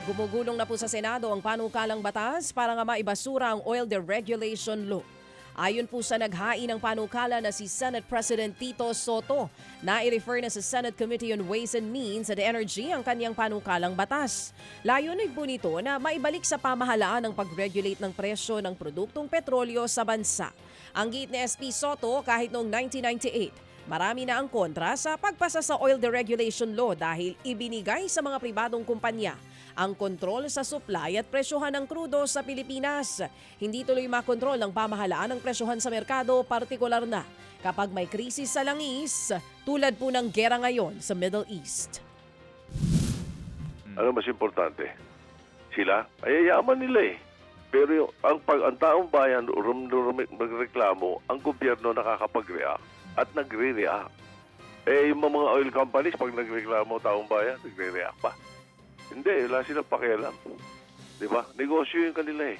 Gumugulong na po sa Senado ang panukalang batas para nga maibasura ang oil deregulation law. Ayon po sa naghain ng panukala na si Senate President Tito Soto, na i-refer na sa Senate Committee on Ways and Means and Energy ang kanyang panukalang batas. Layunin po nito na maibalik sa pamahalaan ang pag-regulate ng presyo ng produktong petrolyo sa bansa. Ang giit ni SP Soto kahit noong 1998, marami na ang kontra sa pagpasa sa oil deregulation law dahil ibinigay sa mga pribadong kumpanya ang kontrol sa supply at presyohan ng krudo sa Pilipinas. Hindi tuloy makontrol ng pamahalaan ang presyohan sa merkado, partikular na kapag may krisis sa langis, tulad po ng gera ngayon sa Middle East. Ano mas importante? Sila? Ay yaman nila eh. Pero ang taong bayan magreklamo, ang gobyerno nakakapag-react at nagre-react. Yung mga oil companies, pag nagreklamo taong bayan, nagre-react pa. Hindi, wala silang pakialam. Di ba? Negosyo yung kanila eh.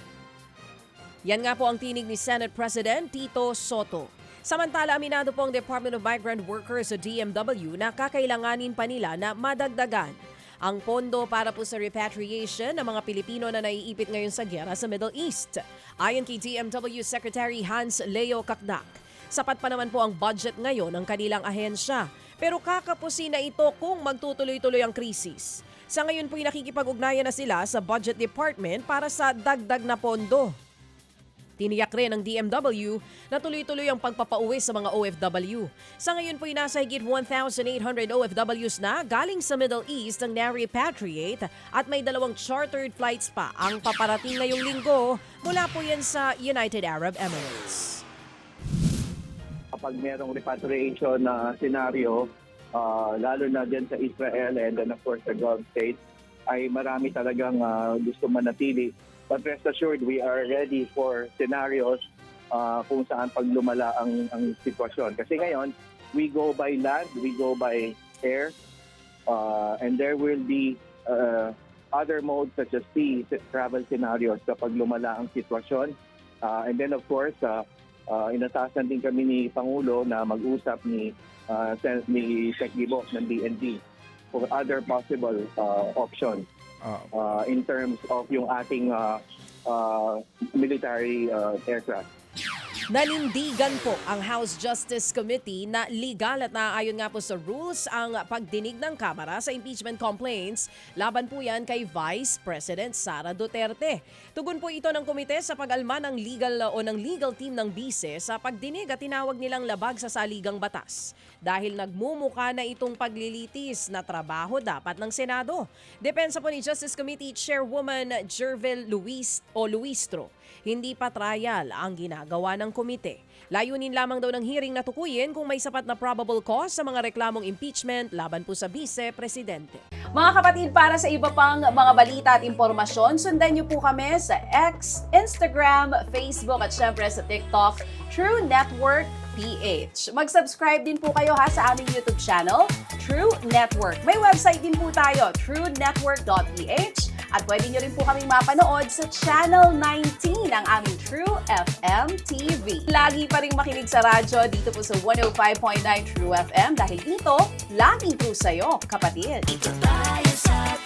Yan nga po ang tinig ni Senate President Tito Soto. Samantala, aminado po ang Department of Migrant Workers o DMW na kakailanganin pa nila na madagdagan ang pondo para po sa repatriation ng mga Pilipino na naiipit ngayon sa gera sa Middle East. Ayon kay DMW Secretary Hans Leo Kakdak, sapat pa naman po ang budget ngayon ng kanilang ahensya. Pero kakapusin na ito kung magtutuloy-tuloy ang krisis. Sa ngayon po'y nakikipag-ugnayan na sila sa Budget Department para sa dagdag na pondo. Tiniyak rin ng DMW na tuloy-tuloy ang pagpapauwi sa mga OFW. Sa ngayon po'y nasa higit 1,800 OFWs na galing sa Middle East ang na-repatriate at may 2 chartered flights pa ang paparating ngayong linggo mula po yan sa United Arab Emirates. Kapag merong repatriation na scenario, lalo na dyan sa Israel and then of course the Gulf States, ay marami talagang gusto manatili. But rest assured, we are ready for scenarios kung saan pag lumala ang sitwasyon. Kasi ngayon, we go by land, we go by air, and there will be other modes such as sea travel scenarios kapag lumala ang sitwasyon. And then of course, inatasan din kami ni Pangulo na mag-usap ni Sec. Gibo ng DND for other possible options in terms of yung ating military aircraft. Nanindigan po ang House Justice Committee na legal at naaayon nga po sa rules ang pagdinig ng Kamara sa impeachment complaints laban po yan kay Vice President Sara Duterte. Tugon po ito ng komite sa pag-alma ng legal team ng bise sa pagdinig at tinawag nilang labag sa saligang batas. Dahil nagmumuka na itong paglilitis na trabaho dapat ng Senado. Depensa po ni Justice Committee Chairwoman Jervel Luistro. Hindi pa trial ang ginagawa ng komite. Layunin lamang daw ng hearing na tukuyin kung may sapat na probable cause sa mga reklamong impeachment laban po sa Vice-Presidente. Mga kapatid, para sa iba pang mga balita at impormasyon, sundan niyo po kami sa X, Instagram, Facebook at syempre sa TikTok, True Network PH. Mag-subscribe din po kayo sa aming YouTube channel, True Network. May website din po tayo, truenetwork.ph. At pwede nyo rin po kaming mapanood sa Channel 19 ng aming True FM TV. Lagi pa rin makinig sa radyo dito po sa 105.9 True FM dahil dito, lagi po sa'yo, kapatid. Ito tayo sa